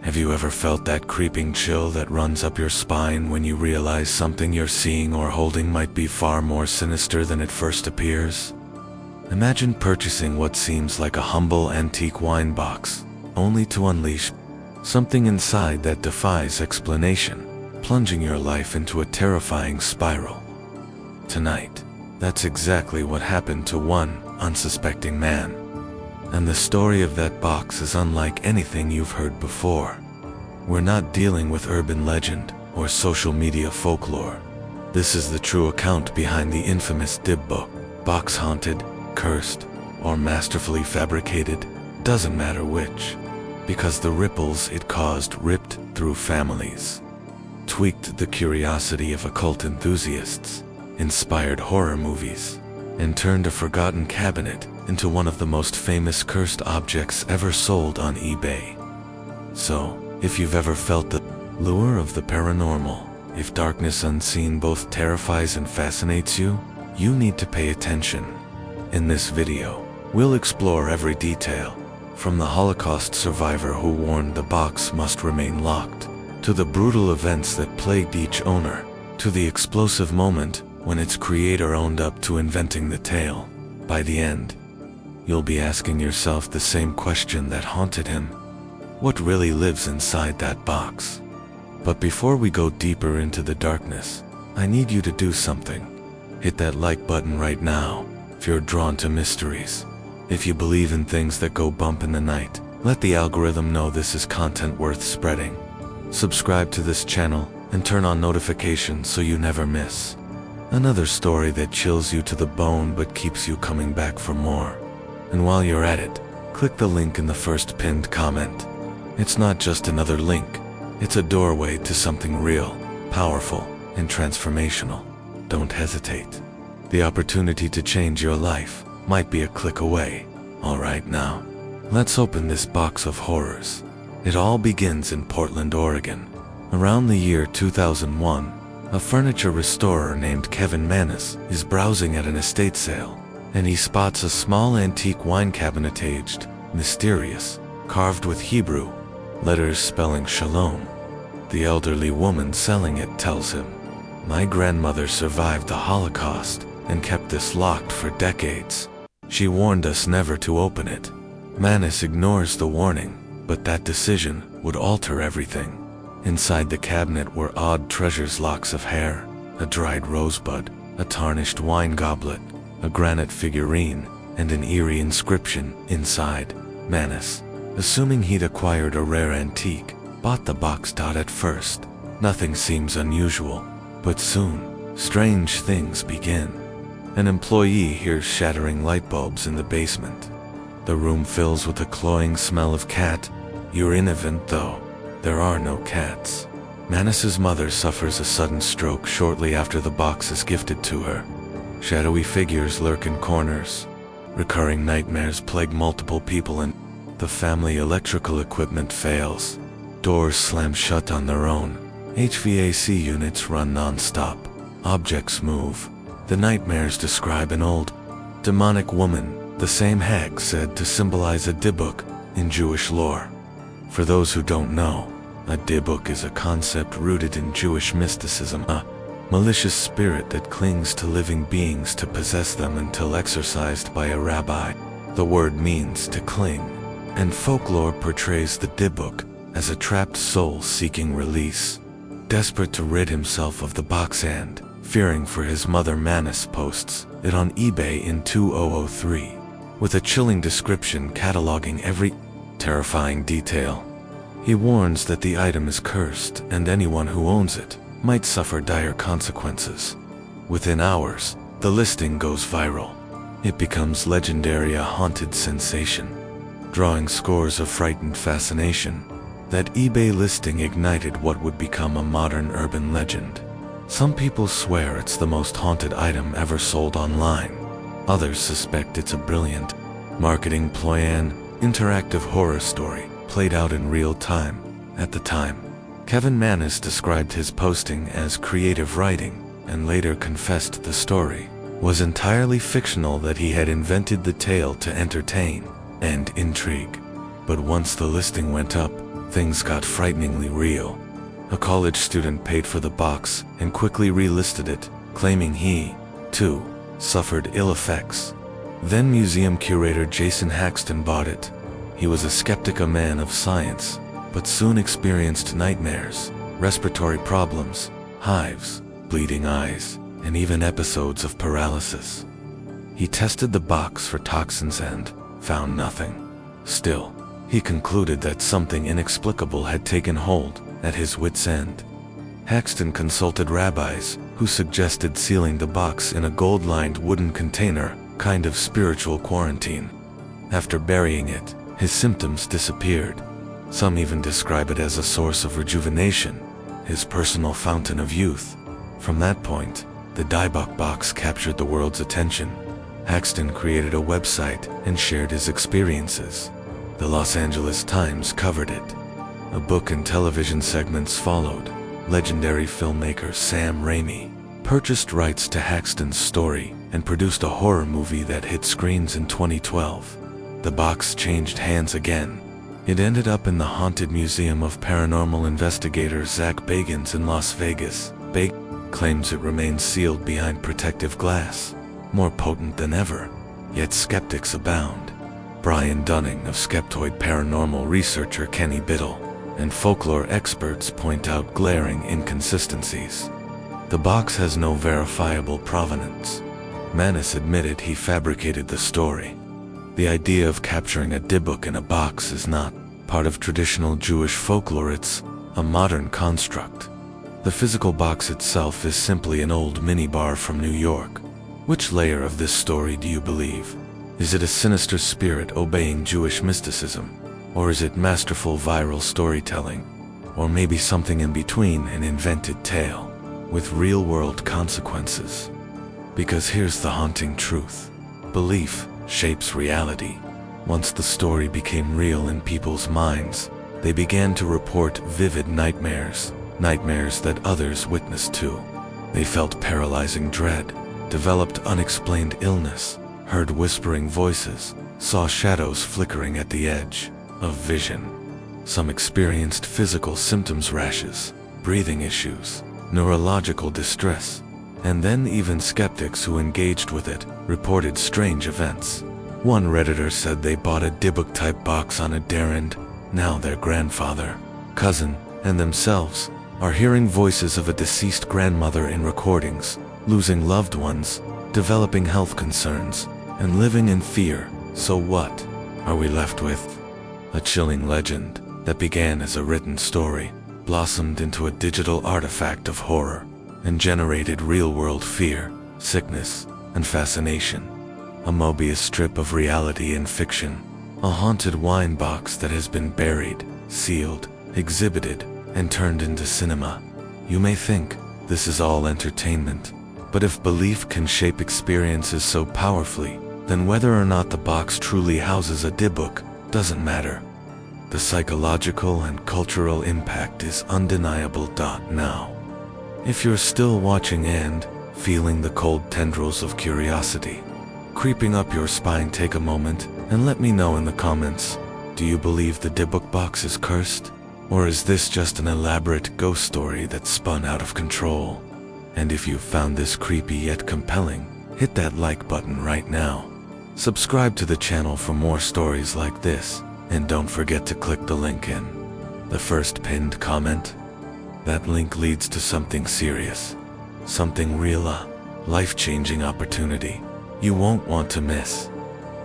Have you ever felt that creeping chill that runs up your spine when you realize something you're seeing or holding might be far more sinister than it first appears? Imagine purchasing what seems like a humble antique wine box, only to unleash something inside that defies explanation, plunging your life into a terrifying spiral. Tonight, that's exactly what happened to one unsuspecting man. And the story of that box is unlike anything you've heard before. We're not dealing with urban legend or social media folklore. This is the true account behind the infamous Dybbuk Box. Haunted, cursed, or masterfully fabricated, doesn't matter which, because the ripples it caused ripped through families, tweaked the curiosity of occult enthusiasts, inspired horror movies, and turned a forgotten cabinet into one of the most famous cursed objects ever sold on eBay. So, if you've ever felt the lure of the paranormal, if darkness unseen both terrifies and fascinates you, you need to pay attention. In this video, we'll explore every detail, from the Holocaust survivor who warned the box must remain locked, to the brutal events that plagued each owner, to the explosive moment when its creator owned up to inventing the tale. By the end, you'll be asking yourself the same question that haunted him. What really lives inside that box? But before we go deeper into the darkness, I need you to do something. Hit that like button right now if you're drawn to mysteries. If you believe in things that go bump in the night, let the algorithm know this is content worth spreading. Subscribe to this channel and turn on notifications so you never miss another story that chills you to the bone but keeps you coming back for more. And while you're at it, click the link in the first pinned comment. It's not just another link, it's a doorway to something real, powerful, and transformational. Don't hesitate. The opportunity to change your life might be a click away. Alright, now, let's open this box of horrors. It all begins in Portland, Oregon. Around the year 2001, a furniture restorer named Kevin Manis is browsing at an estate sale, and he spots a small antique wine cabinet aged, mysterious, carved with Hebrew letters spelling Shalom. The elderly woman selling it tells him, "My grandmother survived the Holocaust and kept this locked for decades. She warned us never to open it." Manis ignores the warning, but that decision would alter everything. Inside the cabinet were odd treasures: locks of hair, a dried rosebud, a tarnished wine goblet, a granite figurine, and an eerie inscription inside. Manis, assuming he'd acquired a rare antique, bought the box. At first, nothing seems unusual, but soon, strange things begin. An employee hears shattering light bulbs in the basement. The room fills with a cloying smell of cat urine, even though there are no cats. Manis's mother suffers a sudden stroke shortly after the box is gifted to her. Shadowy figures lurk in corners. Recurring nightmares plague multiple people, and the family electrical equipment fails. Doors slam shut on their own. HVAC units run non-stop. Objects move. The nightmares describe an old, demonic woman, the same hag said to symbolize a Dybbuk in Jewish lore. For those who don't know, a Dybbuk is a concept rooted in Jewish mysticism, a malicious spirit that clings to living beings to possess them until exorcised by a rabbi. The word means to cling, and folklore portrays the Dybbuk as a trapped soul seeking release. Desperate to rid himself of the box and fearing for his mother, Manis posts it on eBay in 2003, with a chilling description cataloging every terrifying detail. He warns that the item is cursed and anyone who owns it might suffer dire consequences. Within hours, the listing goes viral. It becomes legendary, a haunted sensation, drawing scores of frightened fascination. That eBay listing ignited what would become a modern urban legend. Some people swear it's the most haunted item ever sold online. Others suspect it's a brilliant marketing ploy, an interactive horror story played out in real time. At the time, Kevin Manis described his posting as creative writing and later confessed the story was entirely fictional, that he had invented the tale to entertain and intrigue. But once the listing went up, things got frighteningly real. A college student paid for the box and quickly relisted it, claiming he, too, suffered ill effects. Then museum curator Jason Haxton bought it. He was a skeptic, a man of science, but soon experienced nightmares, respiratory problems, hives, bleeding eyes, and even episodes of paralysis. He tested the box for toxins and found nothing. Still, he concluded that something inexplicable had taken hold, at his wits' end. Haxton consulted rabbis, who suggested sealing the box in a gold-lined wooden container, kind of spiritual quarantine. After burying it, his symptoms disappeared. Some even describe it as a source of rejuvenation, his personal fountain of youth. From that point, the Dybbuk Box captured the world's attention. Haxton created a website and shared his experiences. The Los Angeles Times covered it. A book and television segments followed. Legendary filmmaker Sam Raimi purchased rights to Haxton's story and produced a horror movie that hit screens in 2012. The box changed hands again. It ended up in the haunted museum of paranormal investigator Zak Bagans in Las Vegas. Bagans claims it remains sealed behind protective glass, more potent than ever, yet skeptics abound. Brian Dunning of skeptoid paranormal researcher Kenny Biddle and folklore experts point out glaring inconsistencies. The box has no verifiable provenance. Manis admitted he fabricated the story. The idea of capturing a Dybbuk in a box is not part of traditional Jewish folklore, it's a modern construct. The physical box itself is simply an old minibar from New York. Which layer of this story do you believe? Is it a sinister spirit obeying Jewish mysticism? Or is it masterful viral storytelling? Or maybe something in between, an invented tale with real-world consequences? Because here's the haunting truth. Belief shapes reality. Once the story became real in people's minds, they began to report vivid nightmares that others witnessed too. They felt paralyzing dread, developed unexplained illness, heard whispering voices, saw shadows flickering at the edge of vision. Some experienced physical symptoms, rashes, breathing issues, neurological distress, and then even skeptics who engaged with it reported strange events. One Redditor said they bought a Dybbuk-type box on a errand. Now their grandfather, cousin, and themselves are hearing voices of a deceased grandmother in recordings, losing loved ones, developing health concerns, and living in fear. So what are we left with? A chilling legend that began as a written story, blossomed into a digital artifact of horror, and generated real-world fear, sickness, and fascination. A Mobius strip of reality and fiction, a haunted wine box that has been buried, sealed, exhibited, and turned into cinema. You may think this is all entertainment, but if belief can shape experiences so powerfully, then whether or not the box truly houses a Dybbuk doesn't matter. The psychological and cultural impact is undeniable. Now, if you're still watching and feeling the cold tendrils of curiosity creeping up your spine, take a moment and let me know in the comments. Do you believe the Dybbuk Box is cursed? Or is this just an elaborate ghost story that spun out of control? And if you found this creepy yet compelling, hit that like button right now. Subscribe to the channel for more stories like this, and don't forget to click the link in the first pinned comment. That link leads to something serious, something real, a life-changing opportunity you won't want to miss.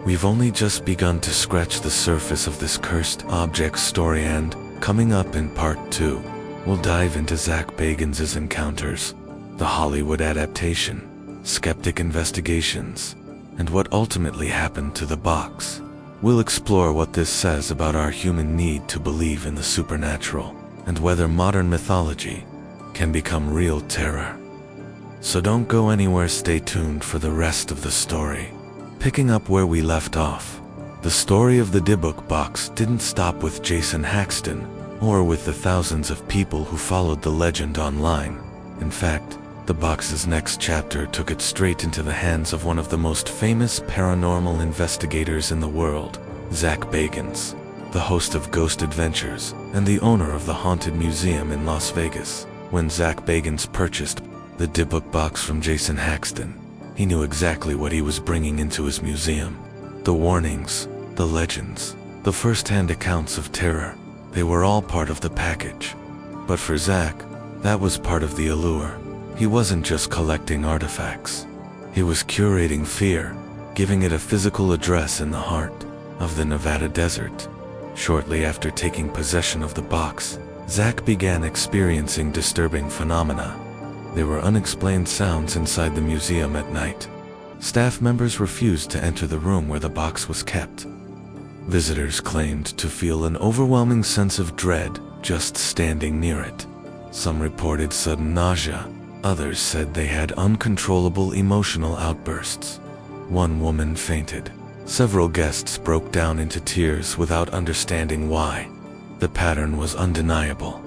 We've only just begun to scratch the surface of this cursed object story, and coming up in part 2, we'll dive into Zak Bagans' encounters, the Hollywood adaptation, skeptic investigations, and what ultimately happened to the box. We'll explore what this says about our human need to believe in the supernatural, and whether modern mythology can become real terror. So don't go anywhere, stay tuned for the rest of the story. Picking up where we left off, the story of the Dybbuk Box didn't stop with Jason Haxton, or with the thousands of people who followed the legend online. In fact, the box's next chapter took it straight into the hands of one of the most famous paranormal investigators in the world, Zak Bagans, the host of Ghost Adventures, and the owner of the haunted museum in Las Vegas. When Zak Bagans purchased the Dybbuk Box from Jason Haxton, he knew exactly what he was bringing into his museum. The warnings, the legends, the first-hand accounts of terror, they were all part of the package. But for Zak, that was part of the allure. He wasn't just collecting artifacts. He was curating fear, giving it a physical address in the heart of the Nevada desert. Shortly after taking possession of the box, Zak began experiencing disturbing phenomena. There were unexplained sounds inside the museum at night. Staff members refused to enter the room where the box was kept. Visitors claimed to feel an overwhelming sense of dread just standing near it. Some reported sudden nausea. Others said they had uncontrollable emotional outbursts. One woman fainted. Several guests broke down into tears without understanding why. The pattern was undeniable.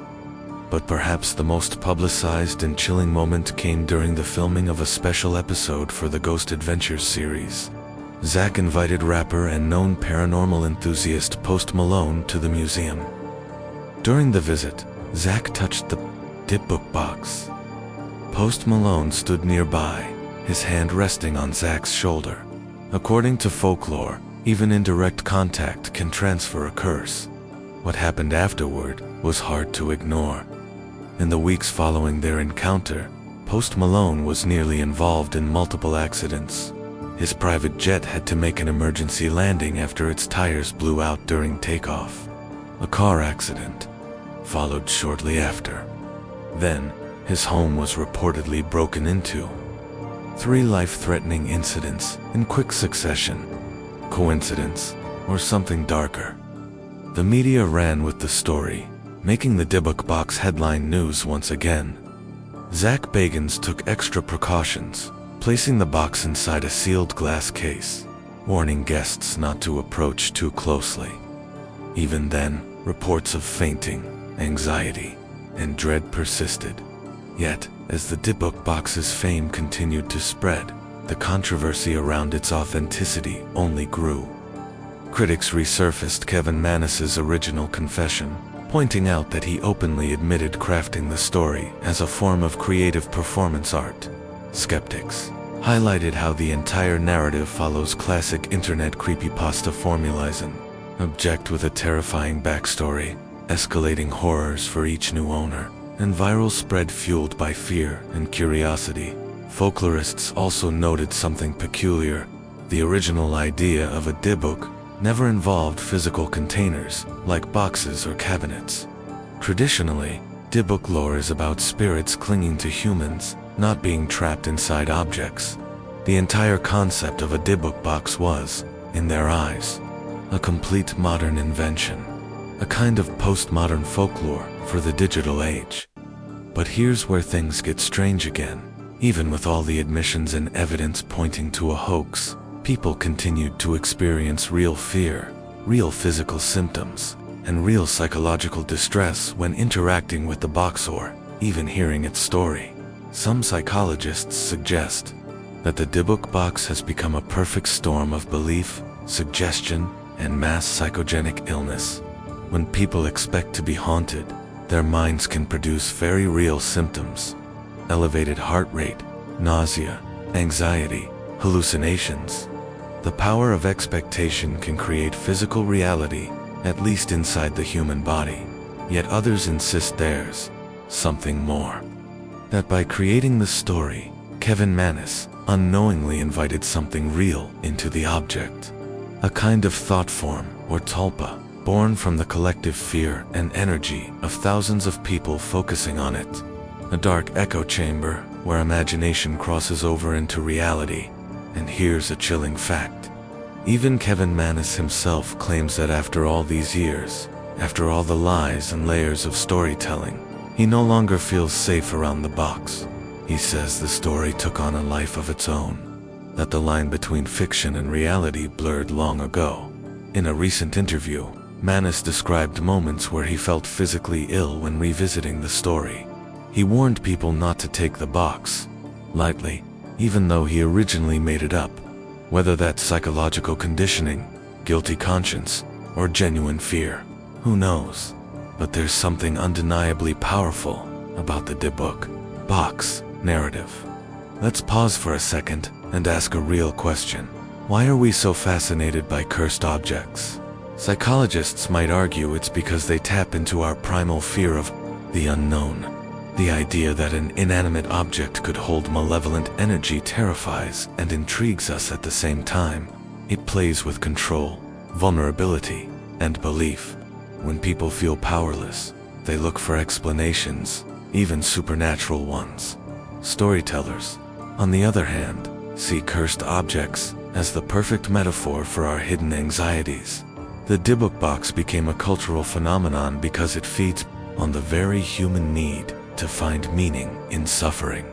But perhaps the most publicized and chilling moment came during the filming of a special episode for the Ghost Adventures series. Zak invited rapper and known paranormal enthusiast Post Malone to the museum. During the visit, Zak touched the Dybbuk Box. Post Malone stood nearby, his hand resting on Zak's shoulder. According to folklore, even indirect contact can transfer a curse. What happened afterward was hard to ignore. In the weeks following their encounter, Post Malone was nearly involved in multiple accidents. His private jet had to make an emergency landing after its tires blew out during takeoff. A car accident followed shortly after. Then, his home was reportedly broken into. 3 life-threatening incidents in quick succession. Coincidence, or something darker? The media ran with the story, making the Dybbuk Box headline news once again. Zak Bagans took extra precautions, placing the box inside a sealed glass case, warning guests not to approach too closely. Even then, reports of fainting, anxiety, and dread persisted. Yet, as the Dybbuk Box's fame continued to spread, the controversy around its authenticity only grew. Critics resurfaced Kevin Maniss's original confession, pointing out that he openly admitted crafting the story as a form of creative performance art. Skeptics highlighted how the entire narrative follows classic internet creepypasta formulas: an object with a terrifying backstory, escalating horrors for each new owner, and viral spread fueled by fear and curiosity. Folklorists also noted something peculiar. The original idea of a Dybbuk never involved physical containers, like boxes or cabinets. Traditionally, Dybbuk lore is about spirits clinging to humans, not being trapped inside objects. The entire concept of a Dybbuk box was, in their eyes, a complete modern invention, a kind of postmodern folklore for the digital age. But here's where things get strange again. Even with all the admissions and evidence pointing to a hoax, people continued to experience real fear, real physical symptoms, and real psychological distress when interacting with the box or even hearing its story. Some psychologists suggest that the Dybbuk Box has become a perfect storm of belief, suggestion, and mass psychogenic illness. When people expect to be haunted, their minds can produce very real symptoms: elevated heart rate, nausea, anxiety, hallucinations. The power of expectation can create physical reality, at least inside the human body. Yet others insist there's something more. That by creating the story, Kevin Maniss unknowingly invited something real into the object. A kind of thought form, or tulpa, born from the collective fear and energy of thousands of people focusing on it. A dark echo chamber where imagination crosses over into reality. And here's a chilling fact. Even Kevin Maniss himself claims that after all these years, after all the lies and layers of storytelling, he no longer feels safe around the box. He says the story took on a life of its own, that the line between fiction and reality blurred long ago. In a recent interview, Maniss described moments where he felt physically ill when revisiting the story. He warned people not to take the box lightly, even though he originally made it up. Whether that's psychological conditioning, guilty conscience, or genuine fear, who knows? But there's something undeniably powerful about the Dybbuk Box narrative. Let's pause for a second and ask a real question. Why are we so fascinated by cursed objects? Psychologists might argue it's because they tap into our primal fear of the unknown. The idea that an inanimate object could hold malevolent energy terrifies and intrigues us at the same time. It plays with control, vulnerability, and belief. When people feel powerless, they look for explanations, even supernatural ones. Storytellers, on the other hand, see cursed objects as the perfect metaphor for our hidden anxieties. The Dybbuk Box became a cultural phenomenon because it feeds on the very human need to find meaning in suffering.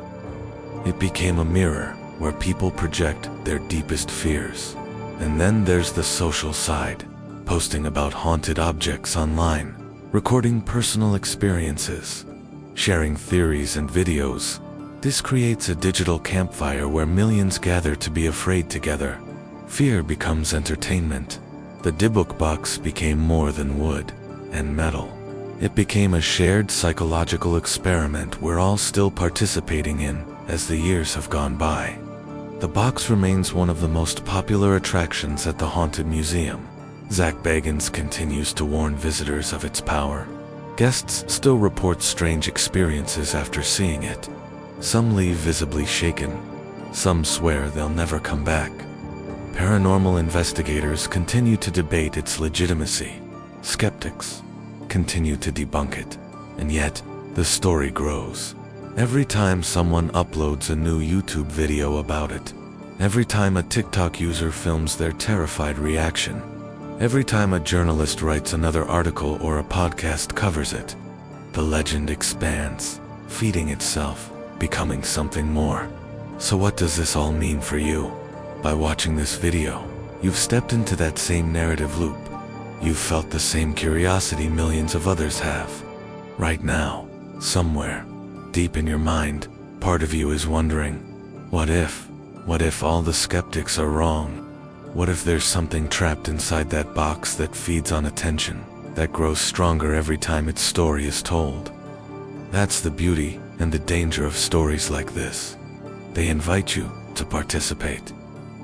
It became a mirror where people project their deepest fears. And then there's the social side, posting about haunted objects online, recording personal experiences, sharing theories and videos. This creates a digital campfire where millions gather to be afraid together. Fear becomes entertainment. The Dybbuk Box became more than wood and metal. It became a shared psychological experiment we're all still participating in as the years have gone by. The box remains one of the most popular attractions at the Haunted Museum. Zak Bagans continues to warn visitors of its power. Guests still report strange experiences after seeing it. Some leave visibly shaken. Some swear they'll never come back. Paranormal investigators continue to debate its legitimacy. Skeptics continue to debunk it. And yet, the story grows. Every time someone uploads a new YouTube video about it, every time a TikTok user films their terrified reaction, every time a journalist writes another article or a podcast covers it, the legend expands, feeding itself, becoming something more. So what does this all mean for you? By watching this video, you've stepped into that same narrative loop. You've felt the same curiosity millions of others have. Right now, somewhere, deep in your mind, part of you is wondering, what if all the skeptics are wrong? What if there's something trapped inside that box that feeds on attention, that grows stronger every time its story is told? That's the beauty and the danger of stories like this. They invite you to participate,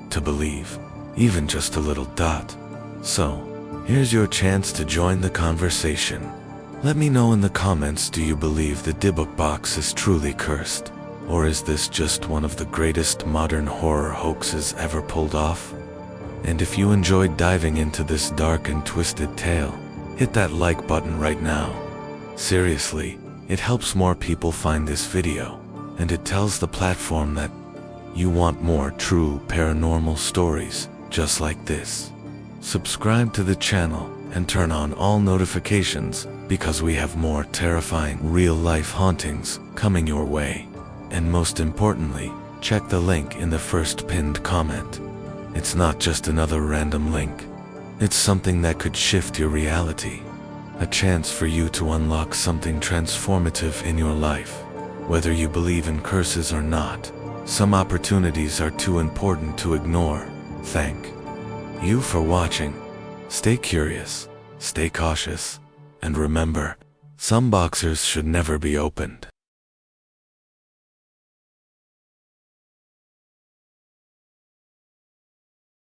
to believe, even just a little dot. So, here's your chance to join the conversation. Let me know in the comments, do you believe the Dybbuk Box is truly cursed? Or is this just one of the greatest modern horror hoaxes ever pulled off? And if you enjoyed diving into this dark and twisted tale, hit that like button right now. Seriously, it helps more people find this video, and it tells the platform that you want more true paranormal stories just like this. Subscribe to the channel and turn on all notifications because we have more terrifying real-life hauntings coming your way. And most importantly, check the link in the first pinned comment. It's not just another random link. It's something that could shift your reality. A chance for you to unlock something transformative in your life. Whether you believe in curses or not, some opportunities are too important to ignore. Thank you for watching. Stay curious, stay cautious, and remember, some boxers should never be opened.